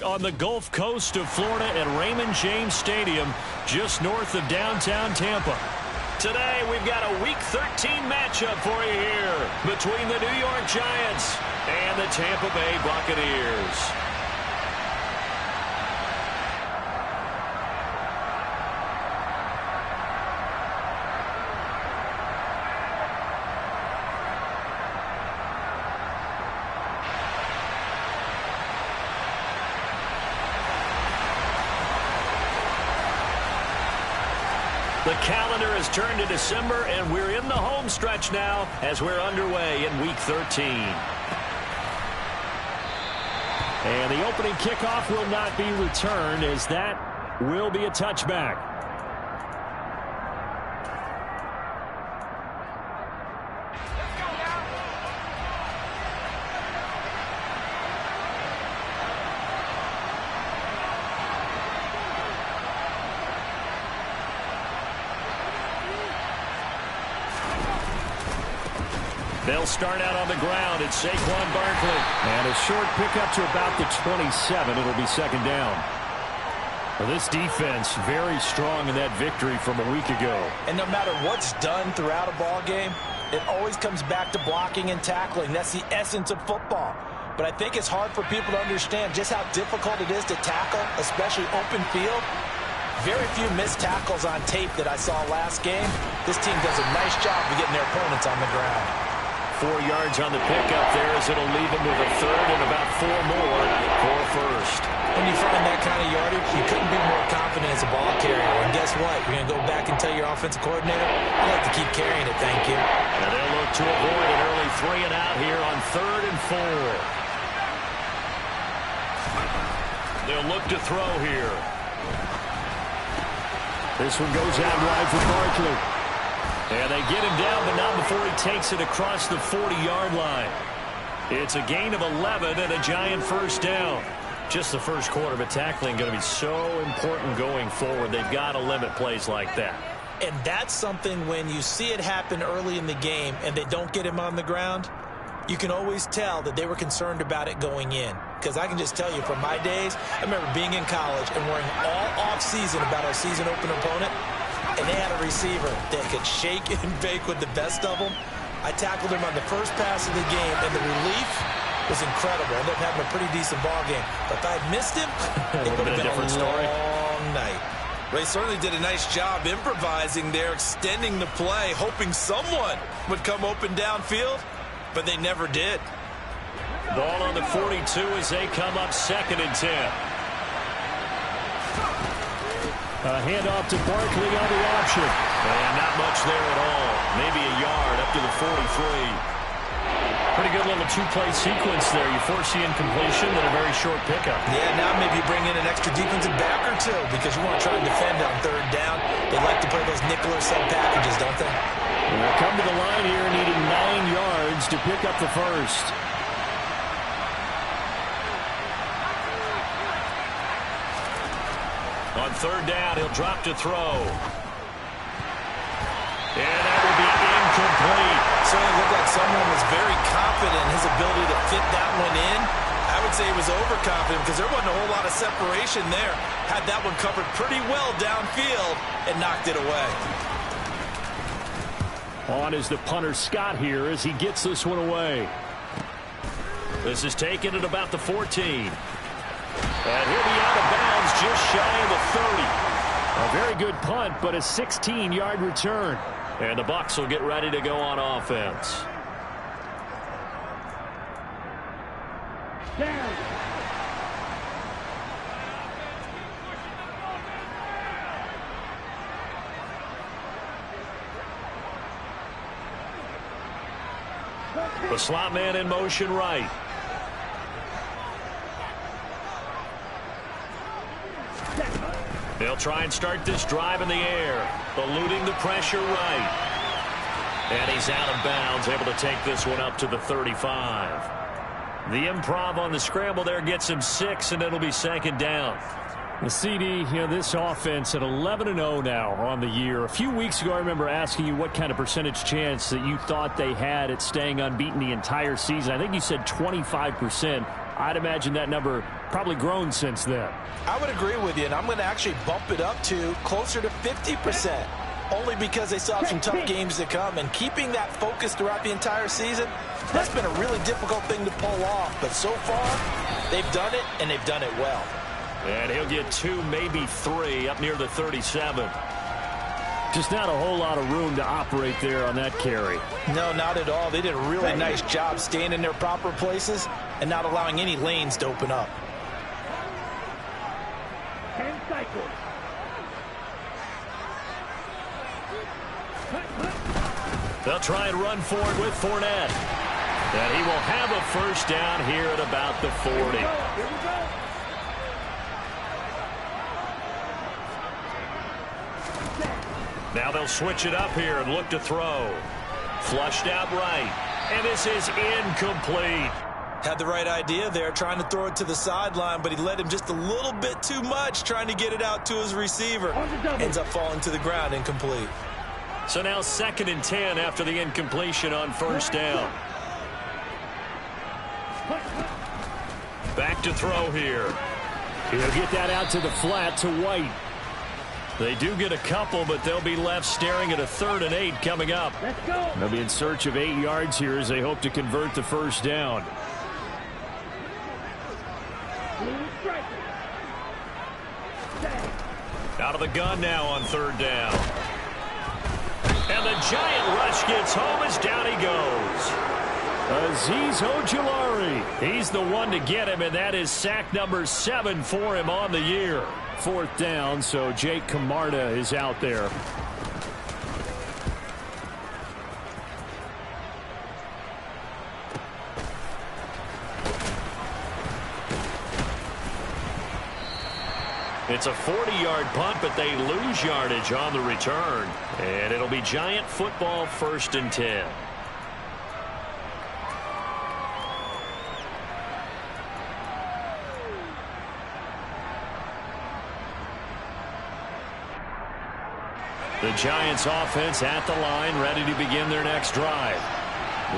On the Gulf Coast of Florida at Raymond James Stadium, just north of downtown Tampa. Today, we've got a Week 13 matchup for you here between the New York Giants and the Tampa Bay Buccaneers. The calendar has turned to December, and we're in the home stretch now as we're underway in Week 13. And the opening kickoff will not be returned, as that will be a touchback. They'll start out on the ground. It's Saquon Barkley. And a short pickup to about the 27. It'll be second down. Well, this defense very strong in that victory from a week ago. And no matter what's done throughout a ball game, it always comes back to blocking and tackling. That's the essence of football. But I think it's hard for people to understand just how difficult it is to tackle, especially open field. Very few missed tackles on tape that I saw last game. This team does a nice job of getting their opponents on the ground. 4 yards on the pickup there, as it'll leave them with a third and about 4 more for first. When you find that kind of yardage, you couldn't be more confident as a ball carrier. And guess what? You're going to go back and tell your offensive coordinator, I like to keep carrying it, thank you. And they'll look to avoid an early 3 and out here on 3rd and 4. They'll look to throw here. This one goes out wide for Barkley. And they get him down, but not before he takes it across the 40-yard line. It's a gain of 11 and a Giant first down. Just the first quarter, but tackling going to be so important going forward. They've got to limit plays like that. And that's something when you see it happen early in the game and they don't get him on the ground, you can always tell that they were concerned about it going in. Because I can just tell you from my days, I remember being in college and worrying all off-season about our season opener opponent. And they had a receiver that could shake and bake with the best of them. I tackled him on the first pass of the game, and the relief was incredible. I ended up having a pretty decent ball game. But if I had missed him, it would have been a different story. Long night. Well, he certainly did a nice job improvising there, extending the play, hoping someone would come open downfield, but they never did. Ball on the 42 as they come up 2nd and 10. A handoff to Barkley on the option. And not much there at all. Maybe a yard up to the 43. Pretty good little 2-play sequence there. You force the incompletion, then a very short pickup. Yeah, now maybe bring in an extra defensive back or two because you want to try and defend on 3rd down. They like to play those nickel or sub packages, don't they? They'll come to the line here needing 9 yards to pick up the first. On 3rd down, he'll drop to throw. And that will be incomplete. Certainly looked like someone was very confident in his ability to fit that one in. I would say he was overconfident because there wasn't a whole lot of separation there. Had that one covered pretty well downfield and knocked it away. On is the punter Scott here as he gets this one away. This is taken at about the 14. And he'll be out of bounds just shy of the 30. A very good punt, but a 16-yard return. And the Bucs will get ready to go on offense. The slot man in motion right. They'll try and start this drive in the air, eluding the pressure right. And he's out of bounds, able to take this one up to the 35. The improv on the scramble there gets him 6, and it'll be 2nd down. The CD, this offense at 11-0 now on the year. A few weeks ago, I remember asking you what kind of percentage chance that you thought they had at staying unbeaten the entire season. I think you said 25%. I'd imagine that number probably grown since then. I would agree with you, and I'm going to actually bump it up to closer to 50%, only because they still have some tough games to come, and keeping that focus throughout the entire season, that's been a really difficult thing to pull off. But so far, they've done it, and they've done it well. And he'll get 2, maybe 3 up near the 37. Just not a whole lot of room to operate there on that carry. No, not at all. They did a really nice job staying in their proper places and not allowing any lanes to open up. 10 cycles. They'll try and run forward with Fournette. And he will have a first down here at about the 40. Here we go. Now they'll switch it up here and look to throw. Flushed out right. And this is incomplete. Had the right idea there, trying to throw it to the sideline, but he led him just a little bit too much, trying to get it out to his receiver. Ends up falling to the ground, incomplete. So now 2nd and 10 after the incompletion on first down. Back to throw here. He'll get that out to the flat to White. They do get a couple, but they'll be left staring at a 3rd and 8 coming up. Let's go. They'll be in search of 8 yards here as they hope to convert the first down. Out of the gun now on 3rd down. And the giant rush gets home as down he goes. Azeez Ojulari. He's the one to get him, and that is sack number 7 for him on the year. 4th down, so Jake Camarda is out there. It's a 40-yard punt, but they lose yardage on the return. And it'll be Giant football, 1st and 10. The Giants offense at the line, ready to begin their next drive.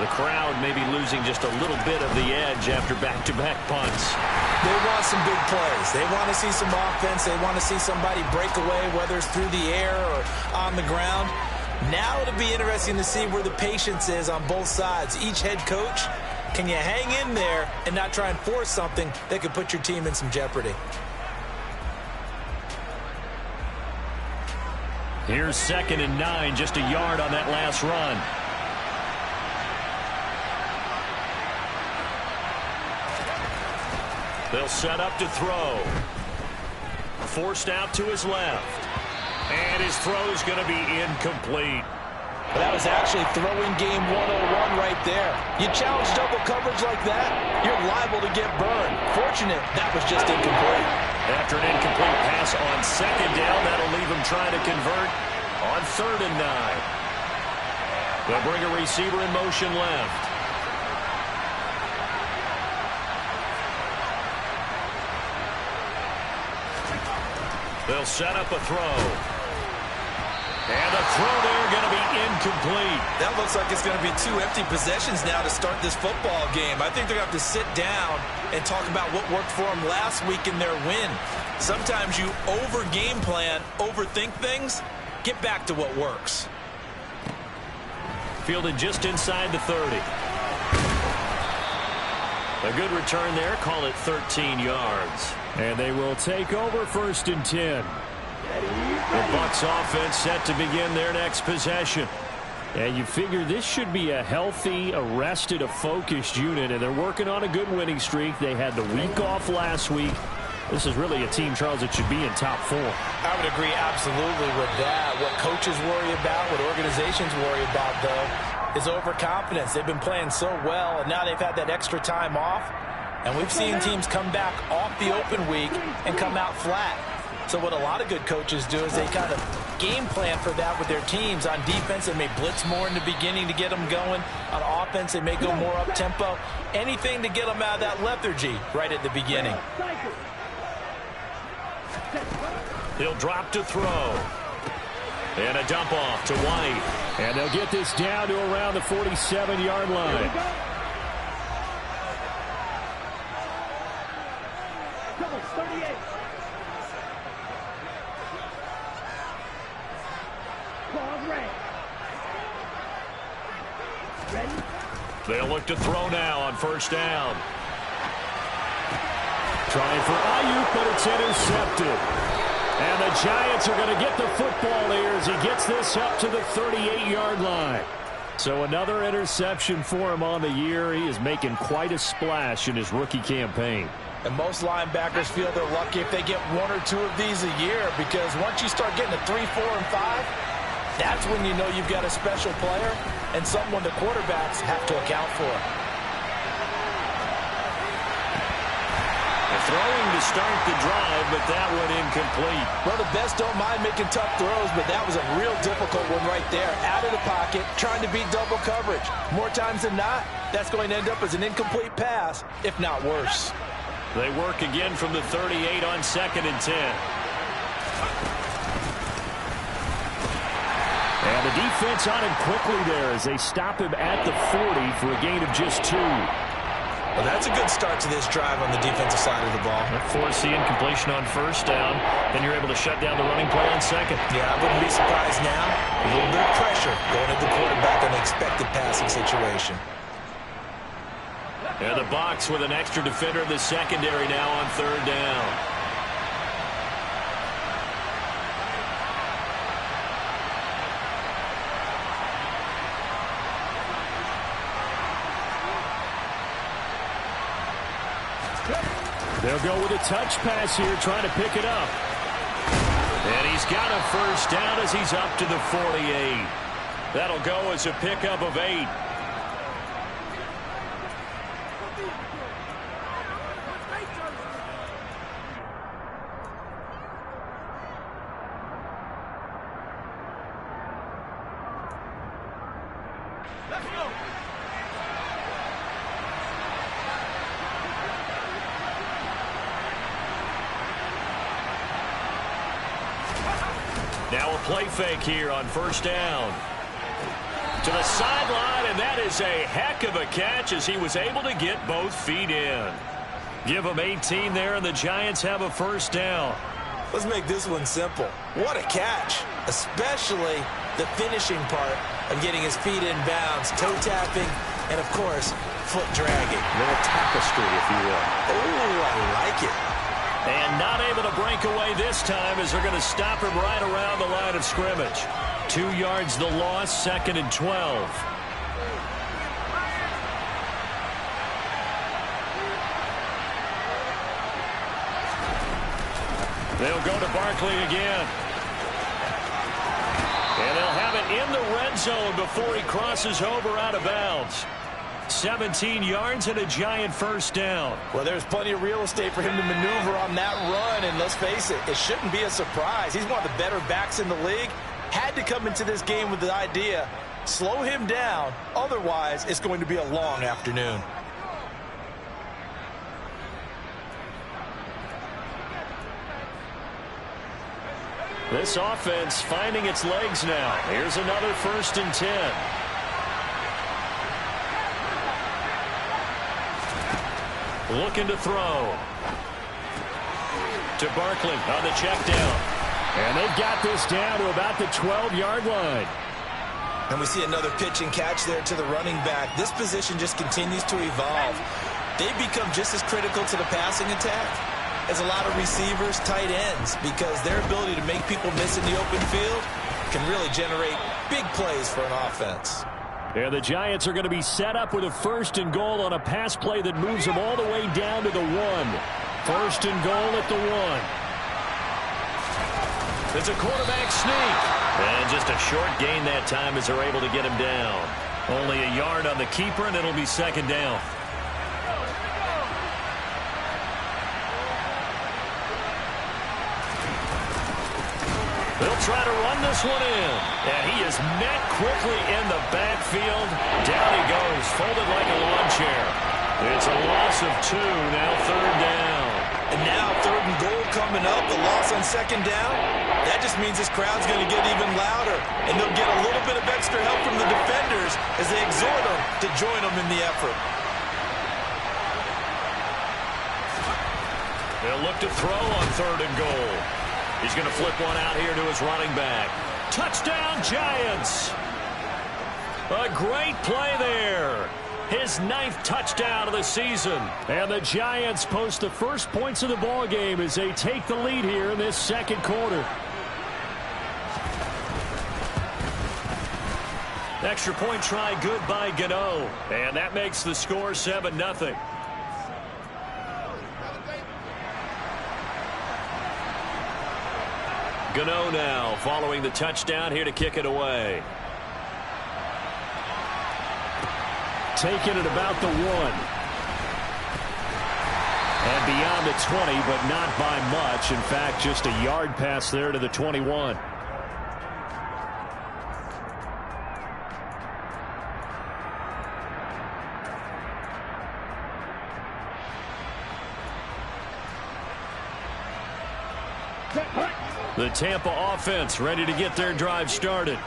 The crowd may be losing just a little bit of the edge after back-to-back punts. They want some big plays. They want to see some offense. They want to see somebody break away, whether it's through the air or on the ground. Now it'll be interesting to see where the patience is on both sides. Each head coach, can you hang in there and not try and force something that could put your team in some jeopardy? Here's 2nd and 9, just a yard on that last run. They'll set up to throw. Forced out to his left. And his throw is going to be incomplete. That was actually throwing game 101 right there. You challenge double coverage like that, you're liable to get burned. Fortunate, that was just incomplete. After an incomplete pass on 2nd down, that'll leave him trying to convert on 3rd and 9. They'll bring a receiver in motion left. They'll set up a throw. And the throw there going to be incomplete. That looks like it's going to be 2 empty possessions now to start this football game. I think they're going to have to sit down and talk about what worked for them last week in their win. Sometimes you over-game plan, overthink things. Get back to what works. Fielded just inside the 30. A good return there. Call it 13 yards. And they will take over 1st and 10. The Bucs offense set to begin their next possession. And you figure this should be a healthy, arrested, a focused unit. And they're working on a good winning streak. They had the week off last week. This is really a team, Charles, that should be in top 4. I would agree absolutely with that. What coaches worry about, what organizations worry about, though, is overconfidence. They've been playing so well, and now they've had that extra time off. And we've seen teams come back off the open week and come out flat. So what a lot of good coaches do is they kind of game plan for that with their teams. On defense, they may blitz more in the beginning to get them going. On offense, they may go more up-tempo. Anything to get them out of that lethargy right at the beginning. He'll drop to throw. And a dump off to White. And they'll get this down to around the 47-yard line. 38. Ball red. Ready? They'll look to throw now on first down. Trying for Ayuk, but it's intercepted. And the Giants are going to get the football here as he gets this up to the 38-yard line. So another interception for him on the year. He is making quite a splash in his rookie campaign. And most linebackers feel they're lucky if they get one or two of these a year, because once you start getting to 3, 4, and 5, that's when you know you've got a special player and someone the quarterbacks have to account for. Throwing to start the drive, but that one incomplete. Well, the best don't mind making tough throws, but that was a real difficult one right there. Out of the pocket, trying to beat double coverage. More times than not, that's going to end up as an incomplete pass, if not worse. They work again from the 38 on 2nd and 10. And the defense on him quickly there as they stop him at the 40 for a gain of just 2. Well, that's a good start to this drive on the defensive side of the ball. Force the incompletion on first down. Then you're able to shut down the running play on second. Yeah, I wouldn't be surprised now. A little bit of pressure going at the quarterback on an expected passing situation. And the box with an extra defender in the secondary now on 3rd down. They'll go with a touch pass here, trying to pick it up. And he's got a first down as he's up to the 48. That'll go as a pickup of 8. Now a play fake here on first down. To the sideline, and that is a heck of a catch as he was able to get both feet in. Give him 18 there, and the Giants have a first down. Let's make this one simple. What a catch, especially the finishing part of getting his feet in bounds, toe tapping, and, of course, foot dragging. A little tapestry, if you will. Oh, I like it. And not able to break away this time as they're going to stop him right around the line of scrimmage. 2 yards the loss, 2nd and 12. They'll go to Barkley again. And they'll have it in the red zone before he crosses over out of bounds. 17 yards and a Giant first down. Well, there's plenty of real estate for him to maneuver on that run, and let's face it, it shouldn't be a surprise. He's one of the better backs in the league. Had to come into this game with the idea, slow him down, otherwise it's going to be a long afternoon. This offense finding its legs now. Here's another 1st and 10. Looking to throw. To Barkley on the check down. And they've got this down to about the 12-yard line. And we see another pitch and catch there to the running back. This position just continues to evolve. They become just as critical to the passing attack as a lot of receivers, tight ends, because their ability to make people miss in the open field can really generate big plays for an offense. And the Giants are going to be set up with a 1st and goal on a pass play that moves them all the way down to the 1. 1st and goal at the 1. It's a quarterback sneak. And just a short gain that time as they're able to get him down. Only a yard on the keeper, and it'll be 2nd down. They'll try to run this one in. And he is met quickly in the backfield. Down he goes, folded like a lawn chair. It's a loss of 2, now 3rd down. And now 3rd and goal coming up, the loss on 2nd down. That just means this crowd's going to get even louder. And they'll get a little bit of extra help from the defenders as they exhort them to join them in the effort. They'll look to throw on 3rd and goal. He's going to flip one out here to his running back. Touchdown, Giants! A great play there. His 9th touchdown of the season. And the Giants post the first points of the ball game as they take the lead here in this 2nd quarter. Extra point try good by Gano. And that makes the score 7-0. Gano now following the touchdown here to kick it away. Taking it about the 1. And beyond the 20, but not by much. In fact, just a yard pass there to the 21. The Tampa offense ready to get their drive started.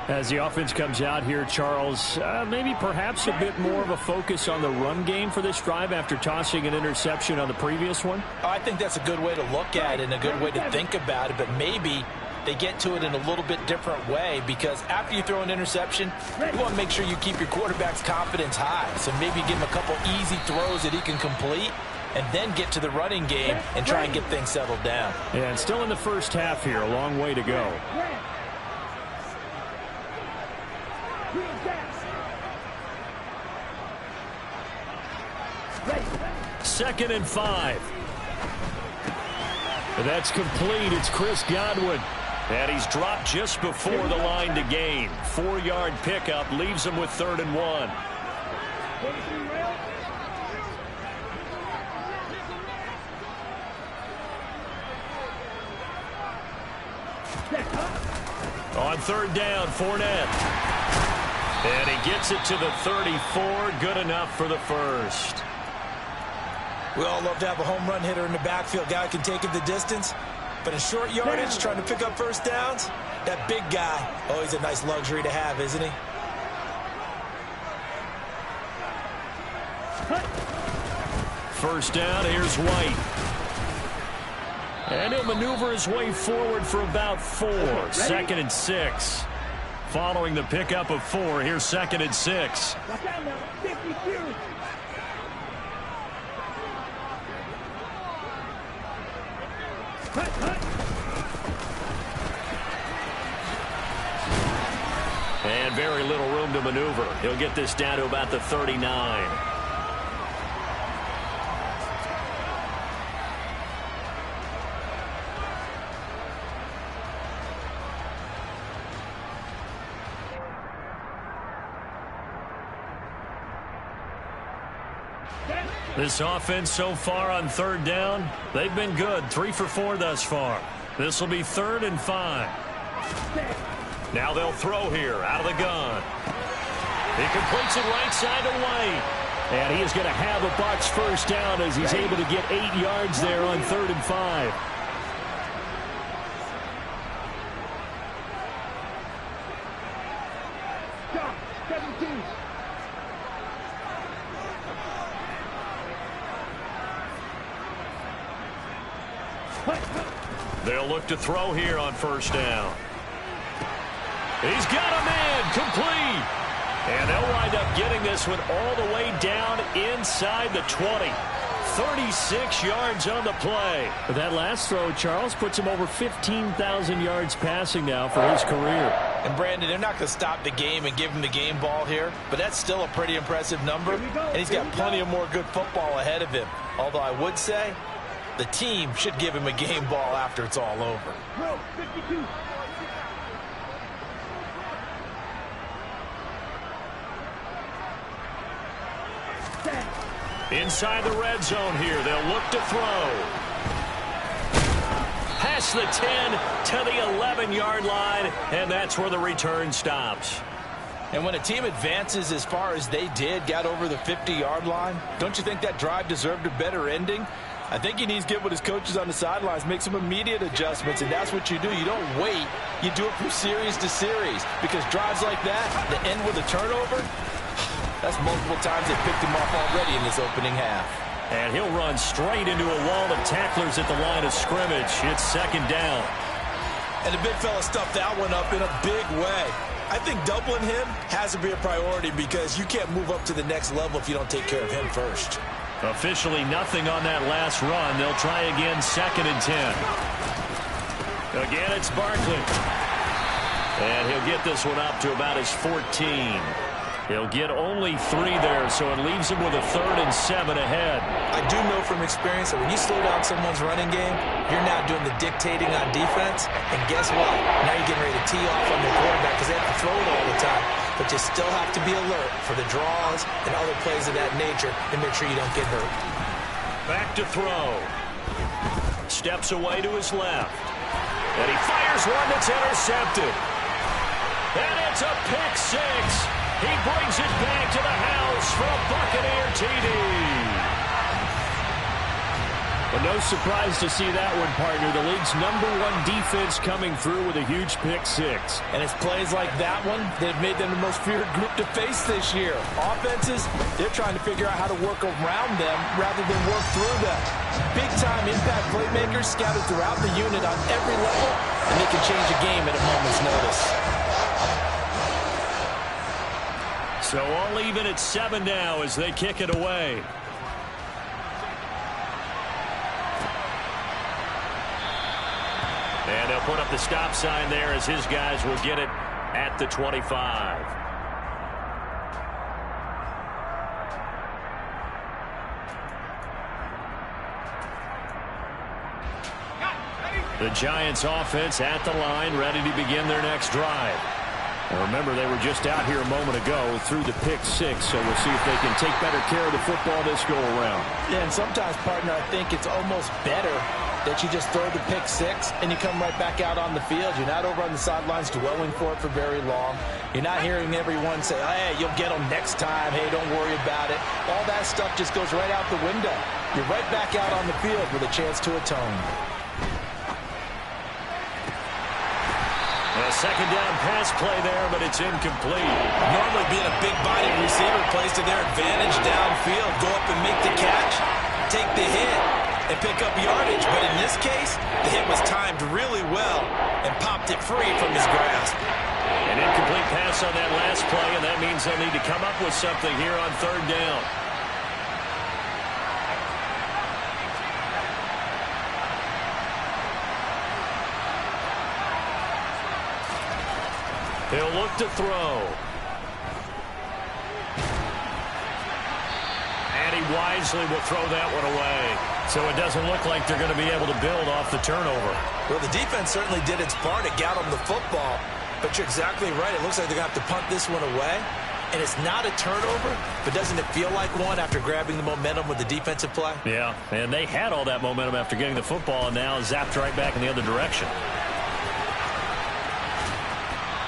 As the offense comes out here, Charles, maybe perhaps a bit more of a focus on the run game for this drive after tossing an interception on the previous one? I think that's a good way to look at it and a good way to think about it, but maybe they get to it in a little bit different way, because after you throw an interception, you want to make sure you keep your quarterback's confidence high. So maybe give him a couple easy throws that he can complete, and then get to the running game and try and get things settled down. Yeah, and still in the first half here, a long way to go. 2nd and 5. That's complete. It's Chris Godwin. And he's dropped just before the line to gain. 4-yard pickup leaves him with 3rd and 1. On 3rd down, Fournette. And he gets it to the 34. Good enough for the first. We all love to have a home run hitter in the backfield. Guy can take it the distance. But in short yardage, trying to pick up first downs, that big guy, oh, he's a nice luxury to have, isn't he? First down, here's White. And he'll maneuver his way forward for about 4. 2nd and 6. Following the pickup of 4, here's 2nd and 6. And very little room to maneuver. He'll get this down to about the 39. This offense so far on 3rd down, they've been good. 3 for 4 thus far. This will be 3rd and 5. Now they'll throw here out of the gun. He completes it right side to White. And he is going to have a Bucs first down as he's able to get 8 yards there on 3rd and 5. They'll look to throw here on 1st down. He's got a man complete. And they'll wind up getting this one all the way down inside the 20. 36 yards on the play. But that last throw, Charles, puts him over 15,000 yards passing now for his career. And Brandon, they're not going to stop the game and give him the game ball here, but that's still a pretty impressive number. And he's got plenty of more good football ahead of him. Although I would say the team should give him a game ball after it's all over. Inside the red zone here, they'll look to throw. Past the 10 to the 11-yard line, and that's where the return stops. And when a team advances as far as they did, got over the 50-yard line, don't you think that drive deserved a better ending? I think he needs to get with his coaches on the sidelines, make some immediate adjustments, and that's what you do. You don't wait. You do it from series to series, because drives like that, that end with a turnover, that's multiple times they picked him off already in this opening half. And he'll run straight into a wall of tacklers at the line of scrimmage. It's second down. And the big fella stuffed that one up in a big way. I think doubling him has to be a priority because you can't move up to the next level if you don't take care of him first. Officially nothing on that last run. They'll try again, 2nd and 10. Again, it's Barkley. And he'll get this one up to about his 14. He'll get only 3 there, so it leaves him with a 3rd and 7 ahead. I do know from experience that when you slow down someone's running game, you're now doing the dictating on defense. And guess what? Now you're getting ready to tee off on their quarterback because they have to throw it all the time. But you still have to be alert for the draws and other plays of that nature and make sure you don't get hurt. Back to throw. Steps away to his left. And he fires one that's intercepted. And it's a pick 6. He brings it back to the house for a Buccaneer TD. But no surprise to see that one, partner. The league's #1 defense coming through with a huge pick 6. And it's plays like that one that have made them the most feared group to face this year. Offenses, they're trying to figure out how to work around them rather than work through them. Big-time impact playmakers scattered throughout the unit on every level, and they can change a game at a moment's notice. So all even at 7 now as they kick it away. And they'll put up the stop sign there as his guys will get it at the 25. The Giants offense at the line, ready to begin their next drive. Now remember, they were just out here a moment ago through the pick 6, so we'll see if they can take better care of the football this go-around. Yeah, and sometimes, partner, I think it's almost better that you just throw the pick 6 and you come right back out on the field. You're not over on the sidelines dwelling for it for very long. You're not hearing everyone say, hey, you'll get them next time. Hey, don't worry about it. All that stuff just goes right out the window. You're right back out on the field with a chance to atone. A second down pass play there, but it's incomplete. Normally being a big-bodied receiver plays to their advantage downfield. Go up and make the catch, take the hit, and pick up yardage. But in this case, the hit was timed really well and popped it free from his grasp. An incomplete pass on that last play, and that means they'll need to come up with something here on 3rd down. He'll look to throw. And he wisely will throw that one away. So it doesn't look like they're going to be able to build off the turnover. Well, the defense certainly did its part. It got them the football. But you're exactly right. It looks like they're going to have to punt this one away. And it's not a turnover, but doesn't it feel like one after grabbing the momentum with the defensive play? Yeah, and they had all that momentum after getting the football and now zapped right back in the other direction.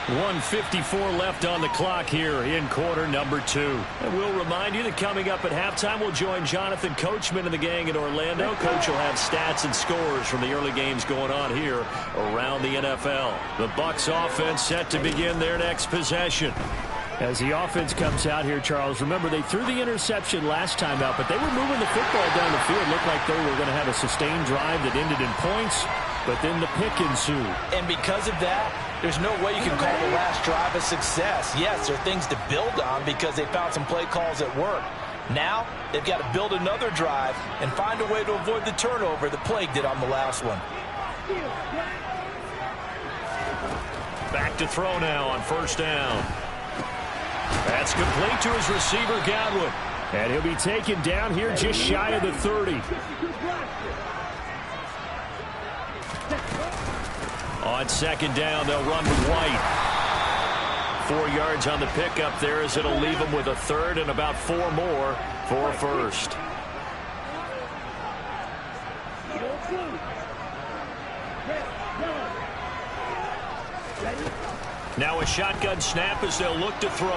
1:54 left on the clock here in quarter number 2. And we'll remind you that coming up at halftime, we'll join Jonathan Coachman and the gang in Orlando. Coach will have stats and scores from the early games going on here around the NFL. The Bucs offense set to begin their next possession. As the offense comes out here, Charles, remember they threw the interception last time out, but they were moving the football down the field. Looked like they were going to have a sustained drive that ended in points, but then the pick ensued. And because of that, there's no way you can call the last drive a success. Yes, there are things to build on because they found some play calls at work. Now, they've got to build another drive and find a way to avoid the turnover that plagued it on the last one. Back to throw now on 1st down. That's complete to his receiver, Godwin. And he'll be taken down here just shy of the 30. On 2nd down, they'll run to White. 4 yards on the pickup there as it'll leave them with a 3rd and about 4 more for a 1st. Now a shotgun snap as they'll look to throw.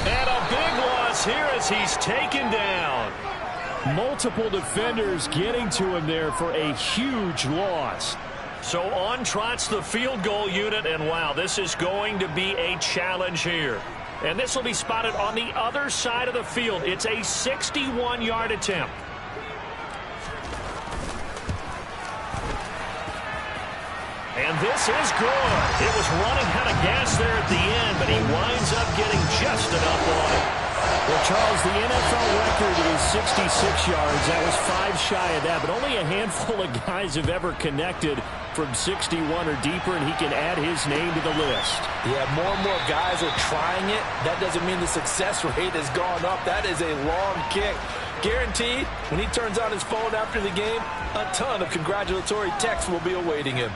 And a big loss here as he's taken down. Multiple defenders getting to him there for a huge loss. So on trots the field goal unit, and wow, this is going to be a challenge here. And this will be spotted on the other side of the field. It's a 61-yard attempt. And this is good. It was running out of gas there at the end, but he winds up getting just enough on it. Well, Charles, the NFL record is 66 yards. That was 5 shy of that, but only a handful of guys have ever connected from 61 or deeper, and he can add his name to the list. Yeah, more and more guys are trying it. That doesn't mean the success rate has gone up. That is a long kick. Guaranteed, when he turns on his phone after the game, a ton of congratulatory texts will be awaiting him.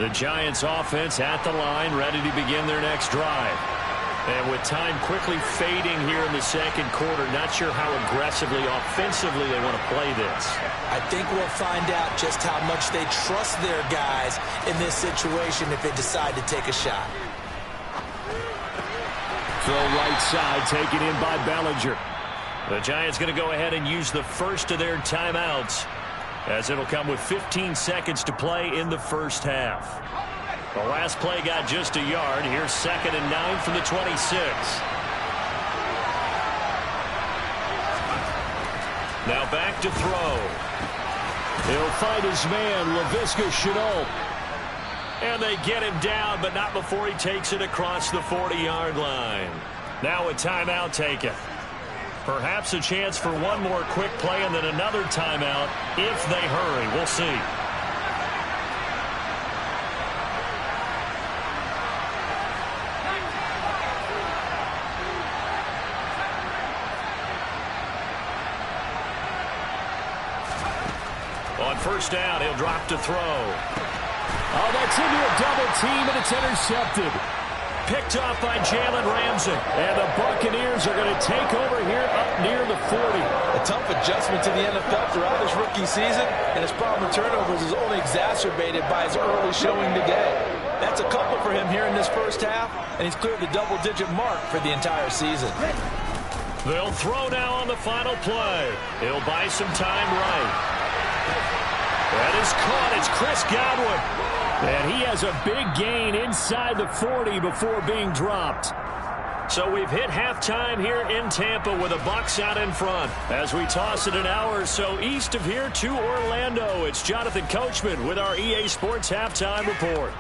The Giants offense at the line, ready to begin their next drive. And with time quickly fading here in the second quarter, not sure how aggressively, offensively they want to play this. I think we'll find out just how much they trust their guys in this situation if they decide to take a shot. Throw right side, taken in by Bellinger. The Giants going to go ahead and use the first of their timeouts, as it'll come with 15 seconds to play in the first half. The last play got just a yard. Here's 2nd and 9 from the 26. Now back to throw. He'll find his man, Laviska Shenault. And they get him down, but not before he takes it across the 40-yard line. Now a timeout taken. Perhaps a chance for one more quick play and then another timeout if they hurry. We'll see. On first down, he'll drop to throw. Oh, that's into a double team, and it's intercepted. Picked off by Jalen Ramsey. And the Buccaneers are going to take over here up near the 40. A tough adjustment to the NFL throughout his rookie season, and his problem with turnovers is only exacerbated by his early showing today. That's a couple for him here in this first half, and he's cleared the double-digit mark for the entire season. They'll throw now on the final play. He'll buy some time right. That is caught. It's Chris Godwin. And he has a big gain inside the 40 before being dropped. So we've hit halftime here in Tampa with the Bucs out in front. As we toss it an hour or so east of here to Orlando, it's Jonathan Coachman with our EA Sports Halftime Report.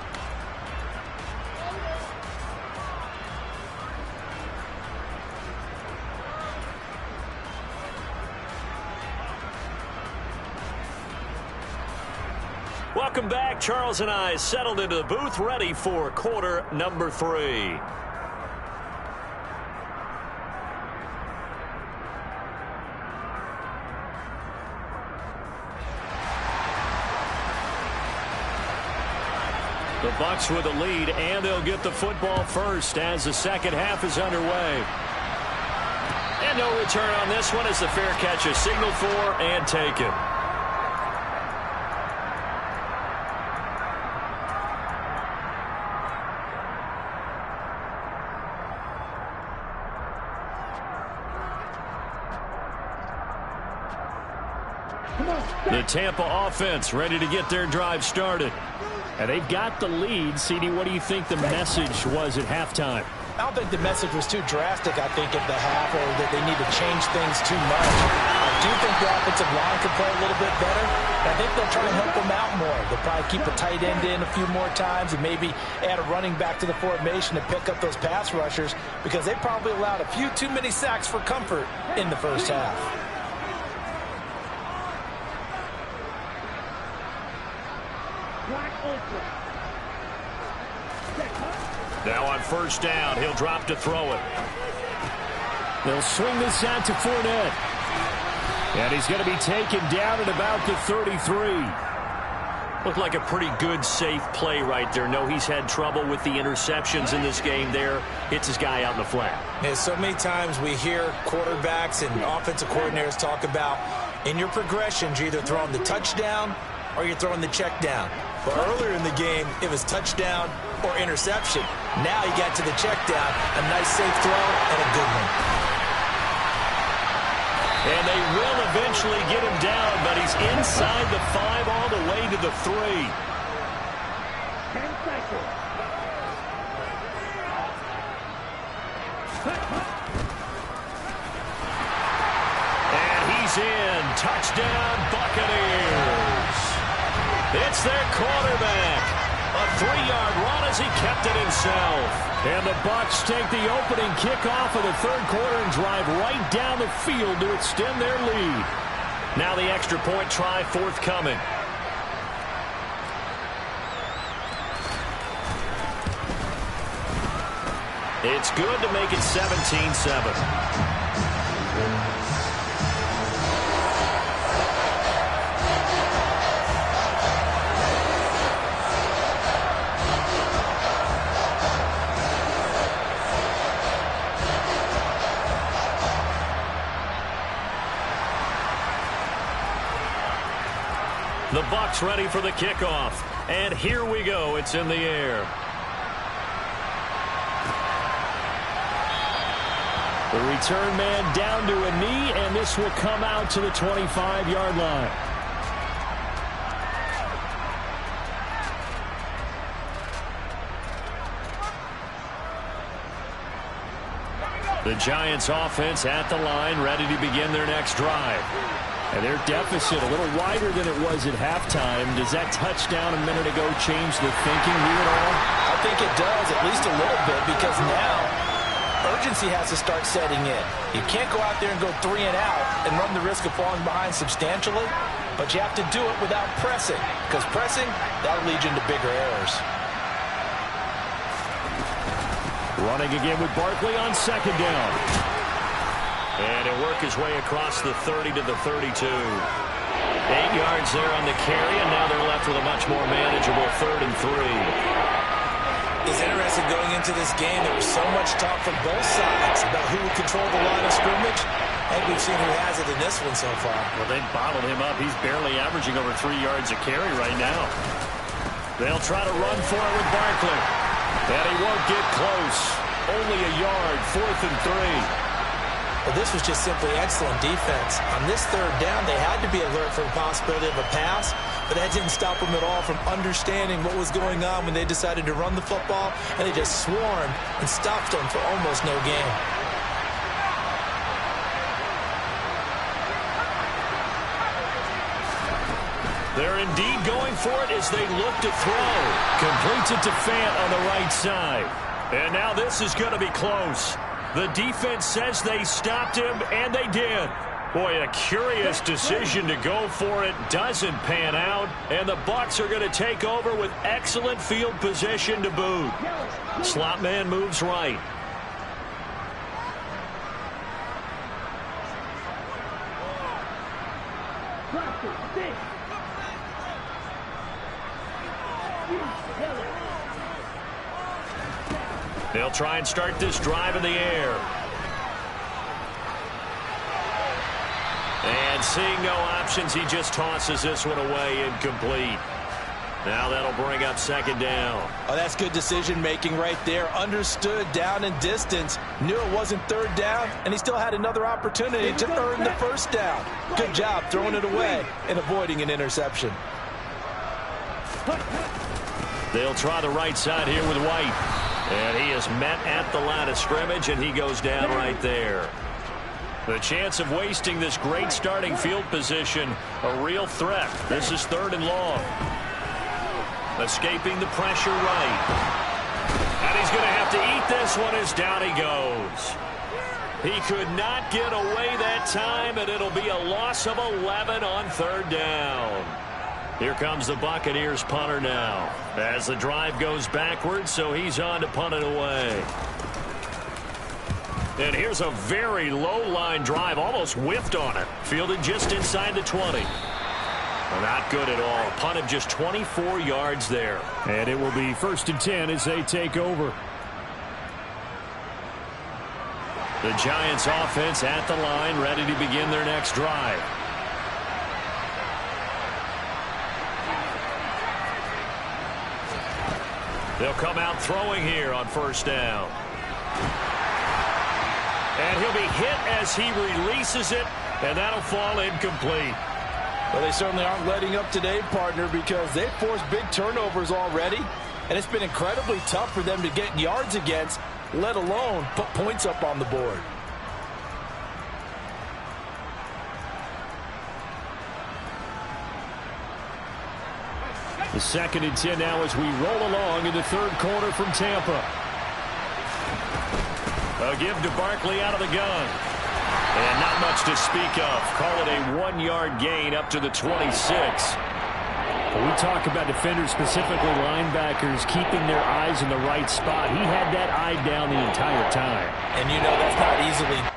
Welcome back. Charles and I settled into the booth, ready for quarter number 3. The Bucs with a lead, and they'll get the football first as the second half is underway. And no return on this one as the fair catch is signaled for and taken. The Tampa offense ready to get their drive started. And they've got the lead. CD, what do you think the message was at halftime? I don't think the message was too drastic, I think, at the half, or that they need to change things too much. I do think the offensive line can play a little bit better. I think they'll try to help them out more. They'll probably keep a tight end in a few more times and maybe add a running back to the formation to pick up those pass rushers, because they probably allowed a few too many sacks for comfort in the first half. Now on first down, he'll drop to throw it. They'll swing this out to Fournette. And he's going to be taken down at about the 33. Looked like a pretty good, safe play right there. No, he's had trouble with the interceptions in this game there. Hits his guy out in the flat. Yeah, so many times we hear quarterbacks and offensive coordinators talk about, in your progressions, you're either throwing the touchdown or you're throwing the check down. But earlier in the game, it was touchdown or interception. Now you got to the check down, a nice safe throw, and a good one. And they will eventually get him down, but he's inside the 5 all the way to the 3. 10 seconds. And he's in. Touchdown, Buccaneers. It's their quarterback. A 3-yard run as he kept it himself. And the Bucs take the opening kickoff of the third quarter and drive right down the field to extend their lead. Now the extra point try forthcoming. It's good to make it 17-7. The Bucs ready for the kickoff. And here we go. It's in the air. The return man down to a knee, and this will come out to the 25-yard line. The Giants offense at the line, ready to begin their next drive. And their deficit a little wider than it was at halftime. Does that touchdown a minute ago change the thinking here at all? I think it does, at least a little bit, because now urgency has to start setting in. You can't go out there and go 3 and out and run the risk of falling behind substantially, but you have to do it without pressing, because pressing, that'll lead you into bigger errors. Running again with Barkley on second down. And he'll work his way across the 30 to the 32. 8 yards there on the carry, and now they're left with a much more manageable 3rd and 3. It's interesting going into this game. There was so much talk from both sides about who would control the line of scrimmage. I think we've seen who has it in this one so far. Well, they've bottled him up. He's barely averaging over 3 yards a carry right now. They'll try to run for it with Barkley. And he won't get close. Only a yard, 4th and 3. Well, this was just simply excellent defense. On this 3rd down, they had to be alert for the possibility of a pass, but that didn't stop them at all from understanding what was going on when they decided to run the football, and they just swarmed and stopped them for almost no gain. They're indeed going for it as they look to throw. Completes it to Fant on the right side. And now this is going to be close. The defense says they stopped him, and they did. Boy, a curious decision to go for it. Doesn't pan out, and the Bucs are going to take over with excellent field position to boot. Slot man moves right. They'll try and start this drive in the air. And seeing no options, he just tosses this one away, incomplete. Now that'll bring up 2nd down. Oh, that's good decision-making right there. Understood down and distance. Knew it wasn't 3rd down, and he still had another opportunity to earn the 1st down. Good job throwing it away and avoiding an interception. They'll try the right side here with White. And he is met at the line of scrimmage, and he goes down right there. The chance of wasting this great starting field position, a real threat. This is 3rd and long. Escaping the pressure right. And he's going to have to eat this one as down he goes. He could not get away that time, and it'll be a loss of 11 on 3rd down. Here comes the Buccaneers punter now as the drive goes backwards, so he's on to punt it away. And here's a very low-line drive, almost whiffed on it. Fielded just inside the 20. Well, not good at all. A punt of just 24 yards there. And it will be 1st and 10 as they take over. The Giants offense at the line, ready to begin their next drive. They'll come out throwing here on 1st down. And he'll be hit as he releases it, And that'll fall incomplete. Well, they certainly aren't letting up today, partner, because they've forced big turnovers already. And it's been incredibly tough for them to get yards against, let alone put points up on the board. The 2nd and 10 now as we roll along in the 3rd quarter from Tampa. A give to Barkley out of the gun. And not much to speak of. Call it a 1-yard gain up to the 26. When we talk about defenders, specifically linebackers, keeping their eyes in the right spot, he had that eye down the entire time. And you know that's not easily.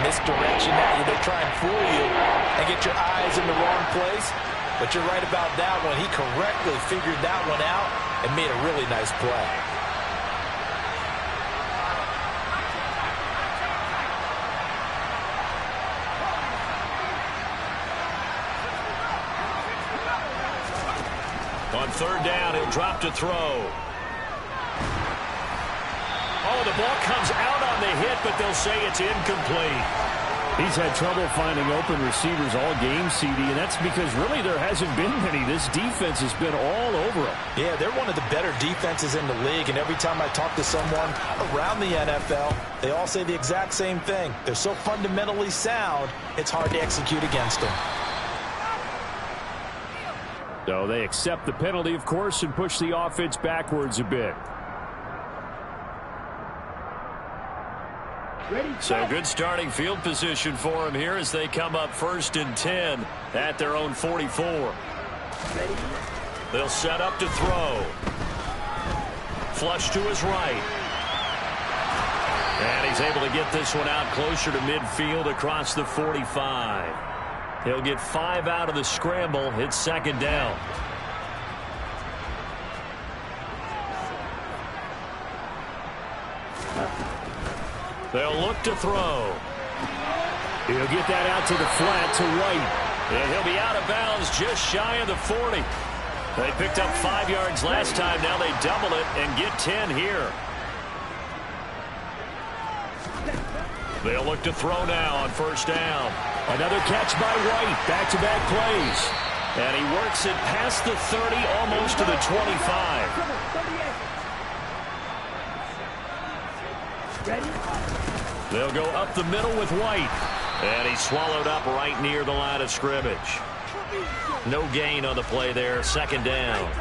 Misdirection at you. They try and fool you and get your eyes in the wrong place. But you're right about that one. He correctly figured that one out and made a really nice play. On 3rd down, he'll drop to throw. Oh, the ball comes out on the hit, but they'll say it's incomplete. He's had trouble finding open receivers all game, CD, and that's because really there hasn't been many. This defense has been all over him. Yeah, they're one of the better defenses in the league, and every time I talk to someone around the NFL, they all say the exact same thing. They're so fundamentally sound, it's hard to execute against them. So they accept the penalty, of course, and push the offense backwards a bit. So good starting field position for them here as they come up 1st and 10 at their own 44. They'll set up to throw. Flush to his right. And he's able to get this one out closer to midfield across the 45. He'll get 5 out of the scramble. It's 2nd down. They'll look to throw. He'll get that out to the flat to White. And he'll be out of bounds just shy of the 40. They picked up 5 yards last time. Now they double it and get 10 here. They'll look to throw now on 1st down. Another catch by White. Back-to-back plays. And he works it past the 30, almost to the 25. They'll go up the middle with White. And he's swallowed up right near the line of scrimmage. No gain on the play there. 2nd down.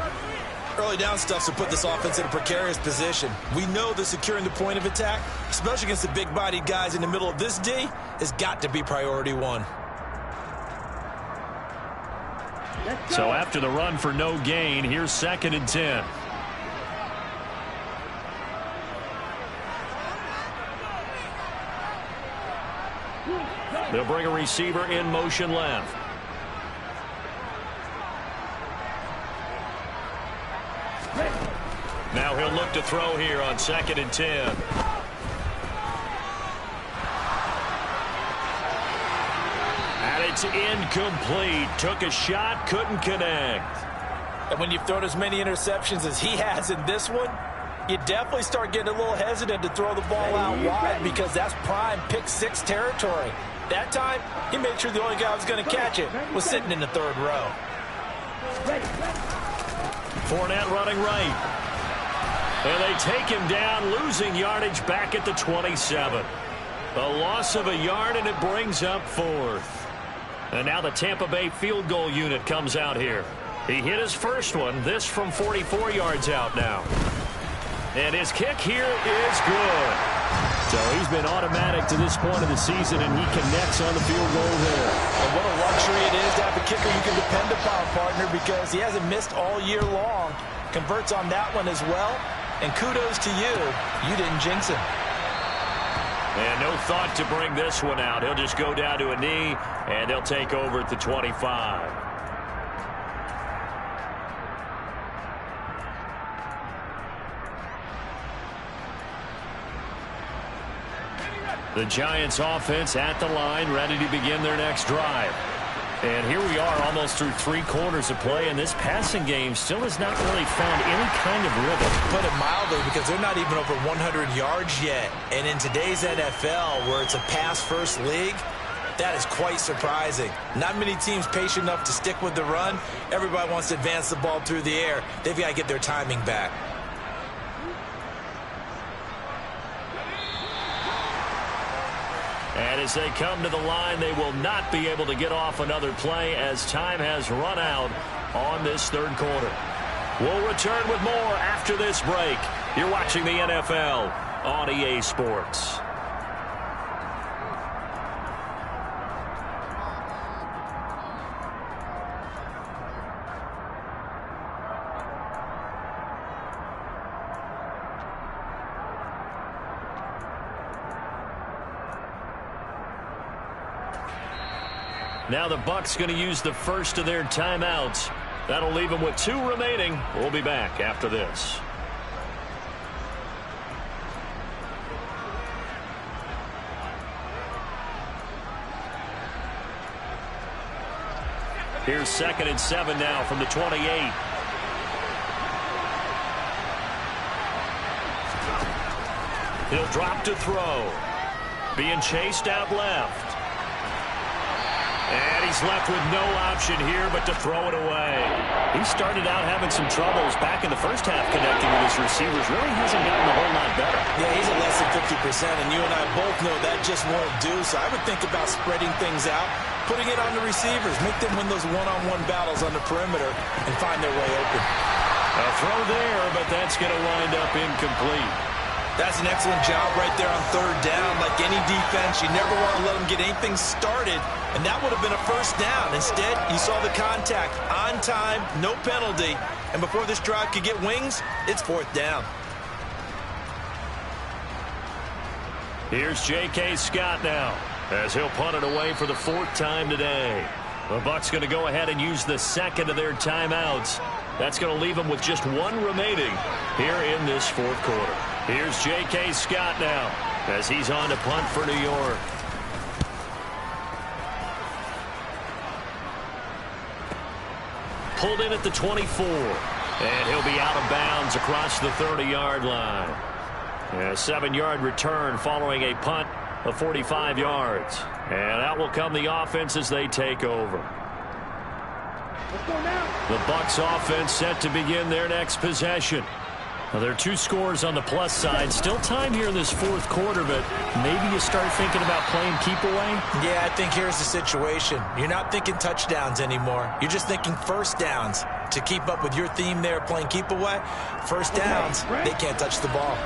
Early down stuff's to put this offense in a precarious position. We know that securing the point of attack, especially against the big-bodied guys in the middle of this D, has got to be priority 1. So after the run for no gain, here's 2nd and 10. They'll bring a receiver in motion left. Now he'll look to throw here on 2nd and 10. And it's incomplete. Took a shot, couldn't connect. And when you've thrown as many interceptions as he has in this one, you definitely start getting a little hesitant to throw the ball out wide because that's prime pick-6 territory. That time, he made sure the only guy who was going to catch it was sitting in the 3rd row. Fournette running right. And they take him down, losing yardage back at the 27. A loss of a yard, and it brings up 4th. And now the Tampa Bay field goal unit comes out here. He hit his first one, this from 44 yards out now. And his kick here is good. So he's been automatic to this point of the season, and he connects on the field goal there. And what a luxury it is to have a kicker you can depend upon, partner, because he hasn't missed all year long. Converts on that one as well. And kudos to you. You didn't jinx him. And no thought to bring this one out. He'll just go down to a knee, and they'll take over at the 25. The Giants offense at the line, ready to begin their next drive. And here we are almost through 3 quarters of play, and this passing game still has not really found any kind of rhythm. Put it mildly, because they're not even over 100 yards yet. And in today's NFL, where it's a pass-first league, that is quite surprising. Not many teams patient enough to stick with the run. Everybody wants to advance the ball through the air. They've got to get their timing back. And as they come to the line, they will not be able to get off another play as time has run out on this third quarter. We'll return with more after this break. You're watching the NFL on EA Sports. Now the Bucs going to use the first of their timeouts. That'll leave them with 2 remaining. We'll be back after this. Here's 2nd and 7 now from the 28. He'll drop to throw. Being chased out left. And he's left with no option here but to throw it away. He started out having some troubles back in the first half connecting with his receivers. Really hasn't gotten a whole lot better. Yeah, he's at less than 50%, and you and I both know that just won't do. So I would think about spreading things out, putting it on the receivers, make them win those one-on-one battles on the perimeter and find their way open. A throw there, but that's going to wind up incomplete. That's an excellent job right there on 3rd down. Like any defense, you never want to let them get anything started, and that would have been a first down. Instead, you saw the contact on time, no penalty, and before this drive could get wings, it's 4th down. Here's J.K. Scott now, as he'll punt it away for the 4th time today. The Bucs going to go ahead and use the 2nd of their timeouts. That's going to leave them with just 1 remaining here in this 4th quarter. Here's J.K. Scott now as he's on to punt for New York. Pulled in at the 24. And he'll be out of bounds across the 30-yard line. A 7-yard return following a punt of 45 yards. And out will come the offense as they take over. The Bucs offense set to begin their next possession. Now, there are 2 scores on the plus side. Still time here in this 4th quarter, but maybe you start thinking about playing keep away? Yeah, I think here's the situation. You're not thinking touchdowns anymore. You're just thinking first downs. To keep up with your theme there, playing keep away, first downs, they can't touch the ball.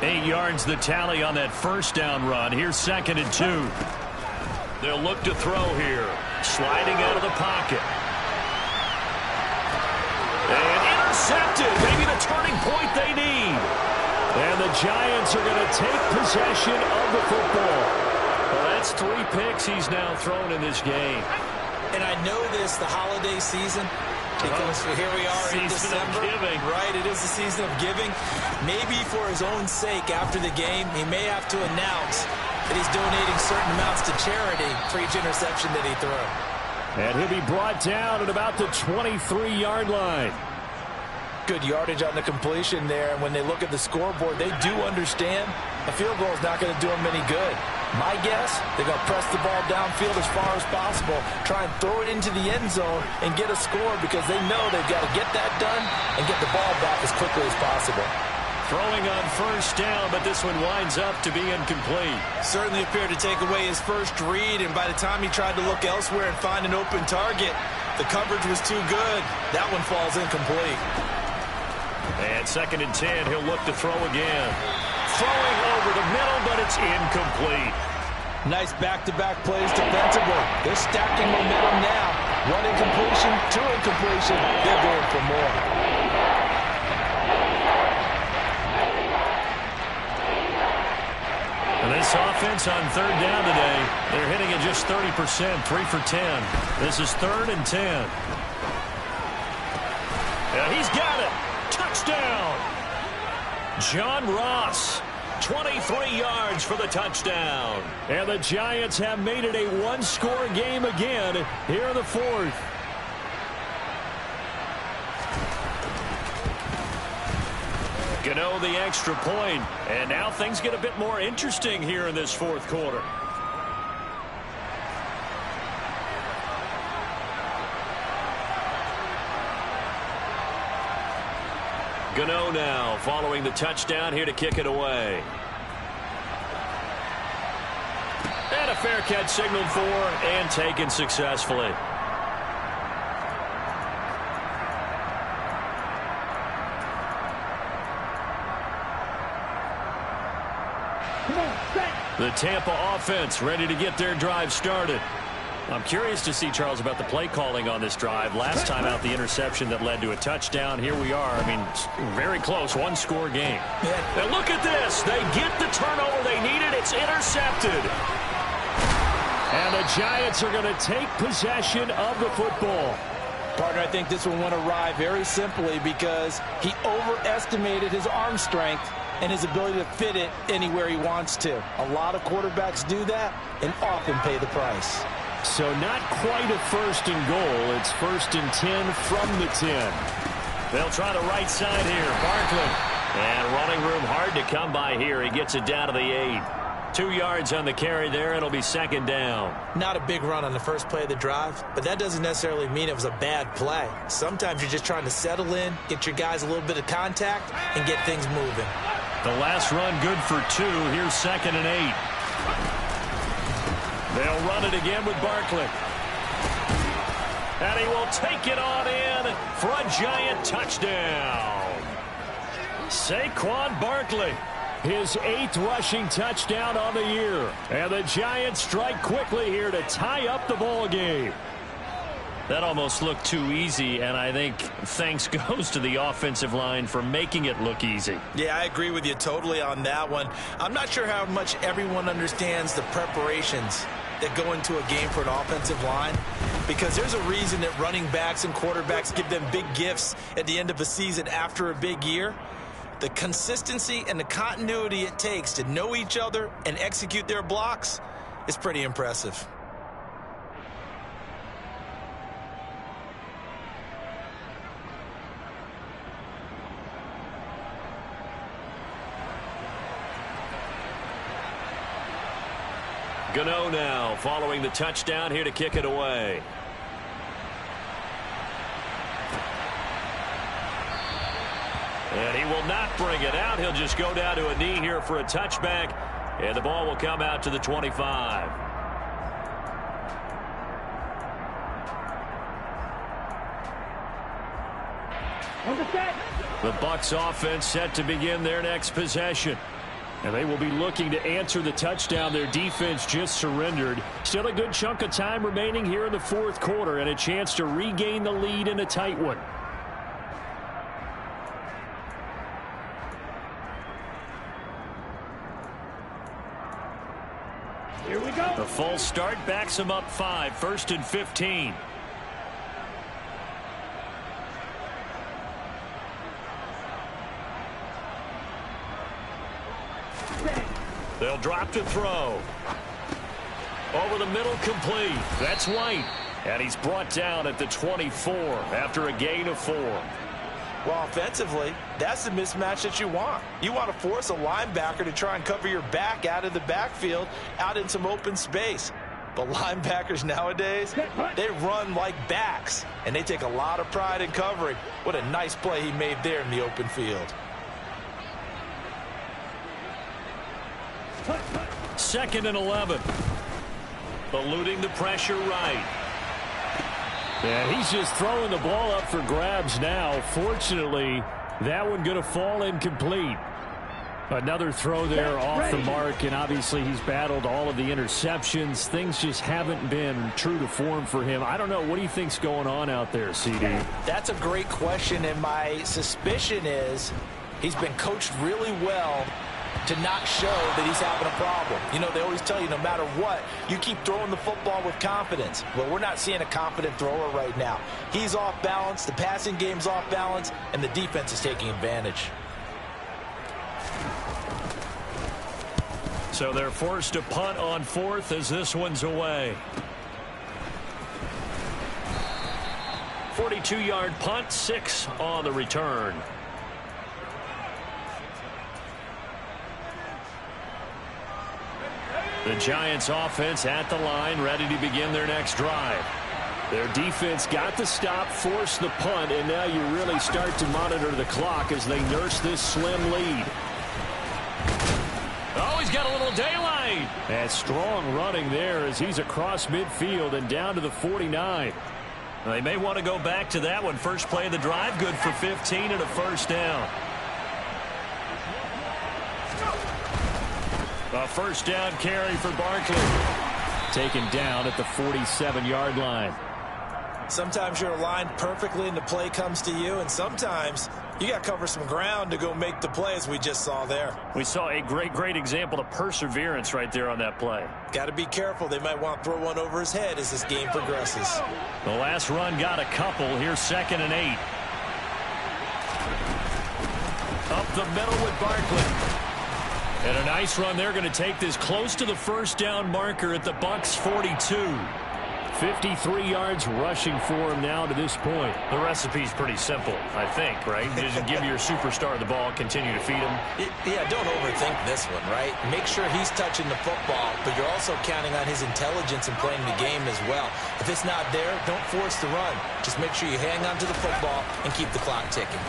8 yards the tally on that first down run. Here's 2nd and 2. They'll look to throw here. Sliding out of the pocket. And intercepted. Maybe the turning point they need. And the Giants are going to take possession of the football. Well, that's 3 picks he's now thrown in this game. And I know this, the holiday season, because here we are in December. Right, it is the season of giving. Maybe for his own sake after the game, he may have to announce that he's donating certain amounts to charity for each interception that he threw. And he'll be brought down at about the 23-yard line. Good yardage on the completion there. And when they look at the scoreboard, they do understand a field goal is not going to do them any good. My guess, they're going to press the ball downfield as far as possible, try and throw it into the end zone and get a score because they know they've got to get that done and get the ball back as quickly as possible. Throwing on first down, but this one winds up to be incomplete. Certainly appeared to take away his first read, and by the time he tried to look elsewhere and find an open target, the coverage was too good. That one falls incomplete. And 2nd and 10, he'll look to throw again. Throwing over the middle, but it's incomplete. Nice back-to-back plays defensively. They're stacking momentum now. 1 incompletion, 2 incompletion. They're going for more. And this This offense on third down today, they're hitting it just 30%, 3 for 10. This is 3rd and 10. And he's got it. Touchdown. John Ross, 23 yards for the touchdown. And the Giants have made it a one-score game again here in the 4th. Gano the extra point, and now things get a bit more interesting here in this 4th quarter. Gano now following the touchdown here to kick it away. And a fair catch signaled for and taken successfully. The Tampa offense ready to get their drive started. I'm curious to see, Charles, about the play calling on this drive. Last time out, the interception that led to a touchdown. Here we are. I mean, very close, one-score game. Yeah. And look at this. They get the turnover they needed. It's intercepted. And the Giants are going to take possession of the football. Partner, I think this one went awry very simply because he overestimated his arm strength and his ability to fit it anywhere he wants to. A lot of quarterbacks do that and often pay the price. So not quite a 1st and goal. It's 1st and 10 from the 10. They'll try the right side here. Barkley. And running room hard to come by here. He gets it down to the 8. 2 yards on the carry there. It'll be 2nd down. Not a big run on the first play of the drive, but that doesn't necessarily mean it was a bad play. Sometimes you're just trying to settle in, get your guys a little bit of contact, and get things moving. The last run good for 2. Here's 2nd and 8. They'll run it again with Barkley. And he will take it on in for a Giant touchdown. Saquon Barkley. His 8th rushing touchdown on the year. And the Giants strike quickly here to tie up the ball game. That almost looked too easy, and I think thanks goes to the offensive line for making it look easy. Yeah, I agree with you totally on that one. I'm not sure how much everyone understands the preparations that go into a game for an offensive line, because there's a reason that running backs and quarterbacks give them big gifts at the end of a season after a big year. The consistency and the continuity it takes to know each other and execute their blocks is pretty impressive. Gano now following the touchdown here to kick it away. And he will not bring it out. He'll just go down to a knee here for a touchback. And the ball will come out to the 25. The Bucs offense set to begin their next possession. And they will be looking to answer the touchdown their defense just surrendered. Still a good chunk of time remaining here in the 4th quarter and a chance to regain the lead in a tight one. Here we go. The full start backs him up 5, 1st and 15. They'll drop to throw. Over the middle, complete. That's White. And he's brought down at the 24 after a gain of 4. Well, offensively, that's the mismatch that you want. You want to force a linebacker to try and cover your back out of the backfield, out in some open space. But linebackers nowadays, they run like backs, and they take a lot of pride in covering. What a nice play he made there in the open field. 2nd and 11. Eluding the pressure right. And he's just throwing the ball up for grabs now. Fortunately, that one going to fall incomplete. Another throw there off the mark, and obviously he's battled all of the interceptions. Things just haven't been true to form for him. I don't know. What do you think's going on out there, CD? That's a great question, and my suspicion is he's been coached really well to not show that he's having a problem. You know, they always tell you no matter what, you keep throwing the football with confidence. Well, we're not seeing a confident thrower right now. He's off balance, the passing game's off balance, and the defense is taking advantage. So they're forced to punt on fourth as this one's away. 42-yard punt, 6 on the return. The Giants offense at the line, ready to begin their next drive. Their defense got the stop, forced the punt, and now you really start to monitor the clock as they nurse this slim lead. Oh, he's got a little daylight. And strong running there as he's across midfield and down to the 49. They may want to go back to that one. First play of the drive, good for 15 and a first down. A first down carry for Barkley. Taken down at the 47-yard line. Sometimes you're aligned perfectly and the play comes to you, and sometimes you got to cover some ground to go make the play, as we just saw there. We saw a great example of perseverance right there on that play. Got to be careful. They might want to throw one over his head as this game progresses. The last run got a couple. Here's 2nd and 8. Up the middle with Barkley. And a nice run. They're going to take this close to the first down marker at the Bucs 42. 53 yards rushing for him now to this point. The recipe's pretty simple, I think, right? You just give your superstar the ball, continue to feed him. Yeah, don't overthink this one, right? Make sure he's touching the football, but you're also counting on his intelligence in playing the game as well. If it's not there, don't force the run. Just make sure you hang on to the football and keep the clock ticking.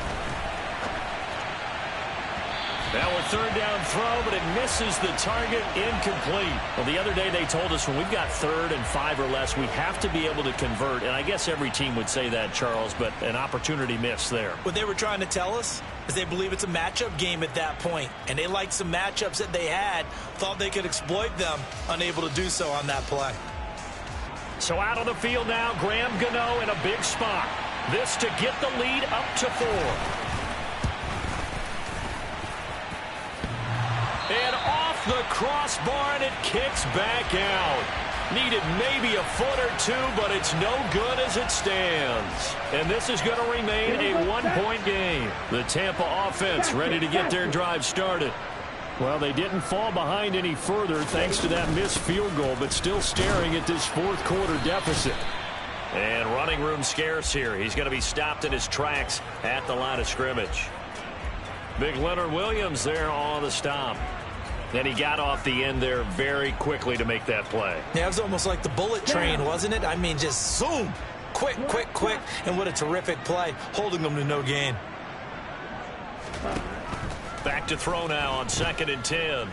Now a third down throw, but it misses the target, incomplete. Well, the other day they told us when we've got 3rd and 5 or less, we have to be able to convert. And I guess every team would say that, Charles, but an opportunity missed there. What they were trying to tell us is they believe it's a matchup game at that point. And they liked some matchups that they had, thought they could exploit them, unable to do so on that play. So out on the field now, Graham Gano in a big spot. This to get the lead up to 4. And off the crossbar, and it kicks back out. Needed maybe a foot or two, but it's no good as it stands. And this is going to remain a 1-point game. The Tampa offense ready to get their drive started. Well, they didn't fall behind any further thanks to that missed field goal, but still staring at this fourth-quarter deficit. And running room scarce here. He's going to be stopped in his tracks at the line of scrimmage. Big Leonard Williams there on the stop. And he got off the end there very quickly to make that play. Yeah, it was almost like the bullet train, wasn't it? I mean, just zoom. Quick. And what a terrific play, holding them to no gain. Back to throw now on 2nd and 10.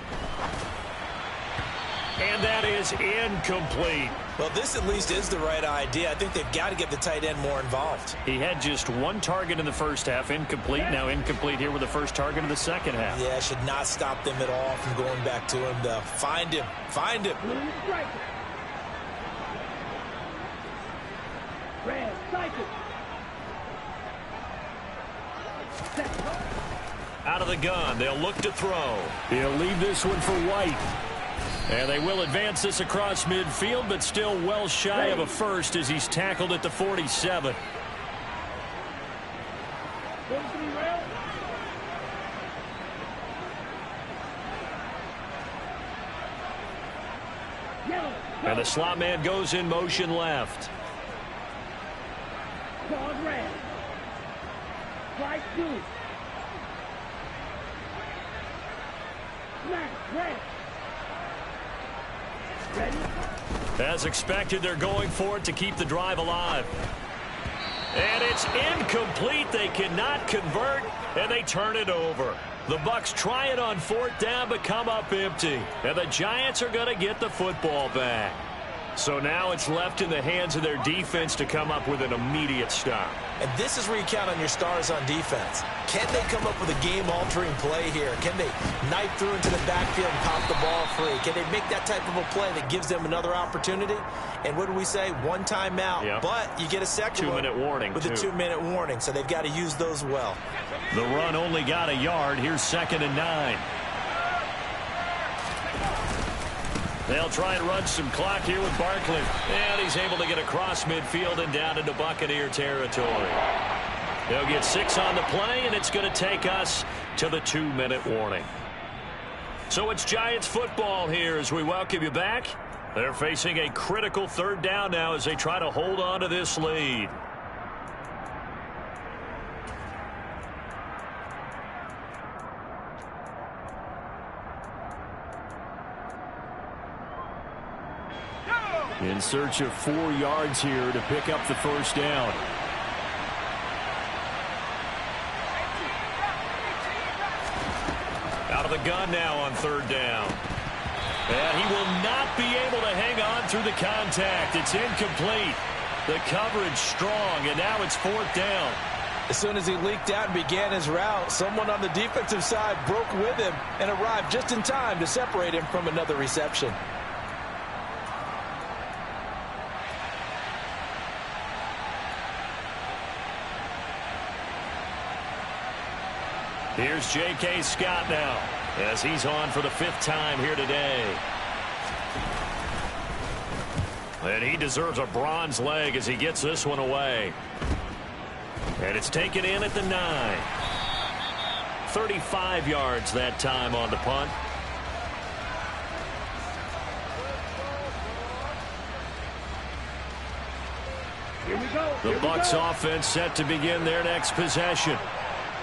And that is incomplete. Well, this at least is the right idea. I think they've got to get the tight end more involved. He had just 1 target in the first half, incomplete. Now incomplete here with the first target of the second half. Yeah, should not stop them at all from going back to him, though. Find him. Red, cycle. Out of the gun, they'll look to throw. He'll leave this one for White. And they will advance this across midfield, but still well shy of a first as he's tackled at the 47. And the slot man goes in motion left. Pause red. Strike 2. Smash red. Ready? As expected, they're going for it to keep the drive alive. And it's incomplete. They cannot convert, and they turn it over. The Bucs try it on 4th down, but come up empty. And the Giants are going to get the football back. So now it's left in the hands of their defense to come up with an immediate stop. And this is where you count on your stars on defense. Can they come up with a game-altering play here? Can they knife through into the backfield and pop the ball free? Can they make that type of a play that gives them another opportunity? And what do we say? 1 timeout. Yep. But you get a second 2-minute warning. With a 2-minute warning, so they've got to use those well. The run only got a yard. Here's 2nd and 9. They'll try and run some clock here with Barkley. And he's able to get across midfield and down into Buccaneer territory. They'll get 6 on the play, and it's going to take us to the 2-minute warning. So it's Giants football here as we welcome you back. They're facing a critical 3rd down now as they try to hold on to this lead. In search of 4 yards here to pick up the 1st down. Out of the gun now on 3rd down. And he will not be able to hang on through the contact. It's incomplete. The coverage strong, and now it's 4th down. As soon as he leaked out and began his route, someone on the defensive side broke with him and arrived just in time to separate him from another reception. Here's J.K. Scott now as he's on for the 5th time here today. And he deserves a bronze leg as he gets this one away. And it's taken in at the 9. 35 yards that time on the punt. Here we go. The Bucs offense set to begin their next possession.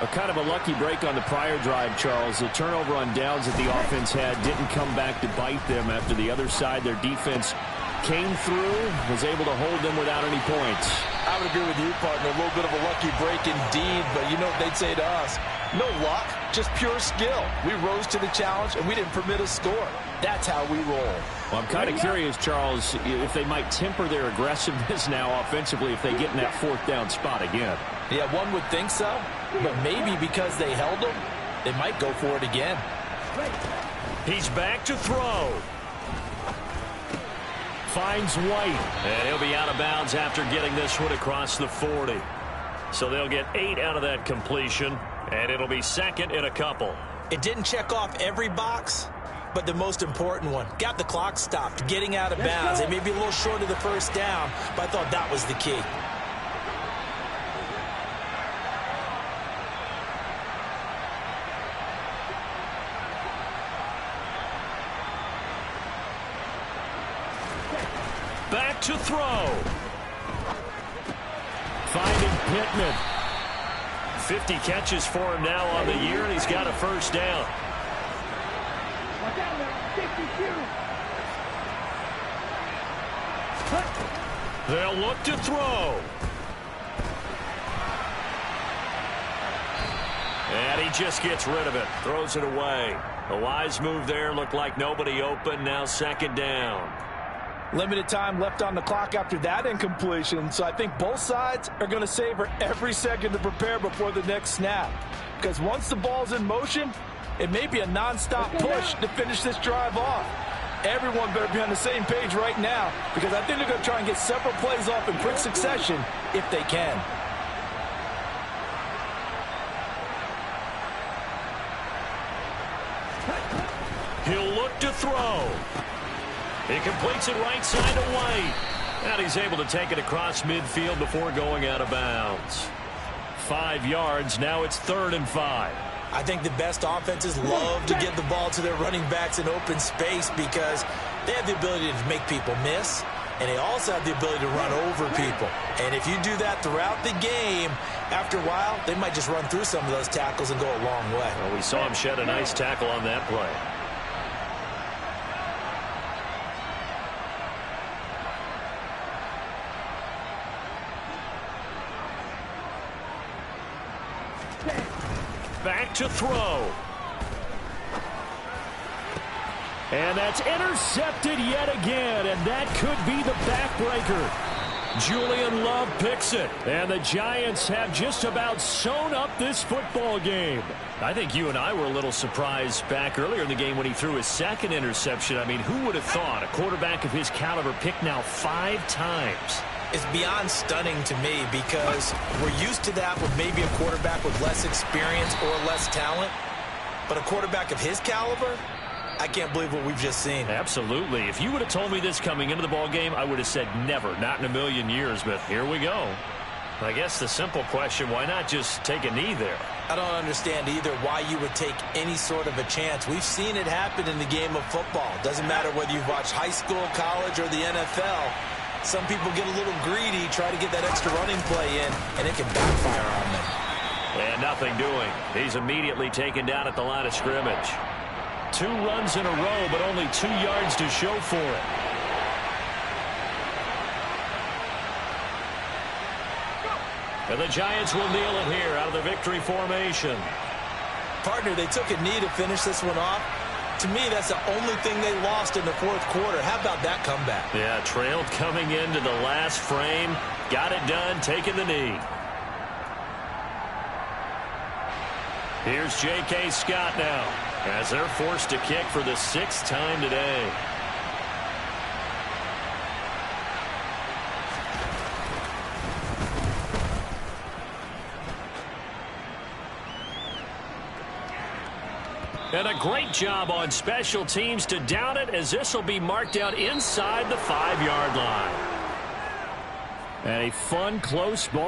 A kind of a lucky break on the prior drive, Charles. The turnover on downs that the offense had didn't come back to bite them after the other side. Their defense came through, was able to hold them without any points. I would agree with you, partner. A little bit of a lucky break indeed, but you know what they'd say to us? No luck, just pure skill. We rose to the challenge, and we didn't permit a score. That's how we roll. Well, I'm kind of curious, Charles, if they might temper their aggressiveness now offensively if they get in that 4th down spot again. Yeah, one would think so, but maybe because they held them, they might go for it again. He's back to throw. Finds White. And he'll be out of bounds after getting this one across the 40. So they'll get 8 out of that completion, and it'll be 2nd and a couple. It didn't check off every box, but the most important one. Got the clock stopped, getting out of bounds. It may be a little short of the 1st down, but I thought that was the key. Back to throw. Finding Pittman. 50 catches for him now on the year, and he's got a 1st down. Watch out now. 62. They'll look to throw. And he just gets rid of it. Throws it away. A wise move there. Looked like nobody open. Now 2nd down. Limited time left on the clock after that incompletion, so I think both sides are going to savor every second to prepare before the next snap. Because once the ball's in motion, it may be a nonstop push to finish this drive off. Everyone better be on the same page right now, because I think they're going to try and get several plays off in quick succession if they can. He'll look to throw. He completes it right side to White. And he's able to take it across midfield before going out of bounds. 5 yards. Now it's 3rd and 5. I think the best offenses love to get the ball to their running backs in open space because they have the ability to make people miss, and they also have the ability to run over people. And if you do that throughout the game, after a while, they might just run through some of those tackles and go a long way. Well, we saw him shed a nice tackle on that play. Back to throw. And that's intercepted yet again, and that could be the backbreaker. Julian Love picks it. And the Giants have just about sewn up this football game. I think you and I were a little surprised back earlier in the game when he threw his 2nd interception. I mean, who would have thought a quarterback of his caliber picked now 5 times? It's beyond stunning to me because we're used to that with maybe a quarterback with less experience or less talent. But a quarterback of his caliber, I can't believe what we've just seen. Absolutely. If you would have told me this coming into the ball game, I would have said never, not in a million years, but here we go. I guess the simple question, why not just take a knee there? I don't understand either why you would take any sort of a chance. We've seen it happen in the game of football. Doesn't matter whether you've watched high school, college, or the NFL. Some people get a little greedy, try to get that extra running play in, and it can backfire on them. And nothing doing. He's immediately taken down at the line of scrimmage. 2 runs in a row, but only 2 yards to show for it. And the Giants will kneel it here out of the victory formation. Partner, they took a knee to finish this one off. To me, that's the only thing they lost in the fourth quarter. How about that comeback? Yeah, trailed coming into the last frame. Got it done, taking the knee. Here's J.K. Scott now, as they're forced to kick for the 6th time today. And a great job on special teams to down it, as this will be marked out inside the 5-yard line. And a fun, close ball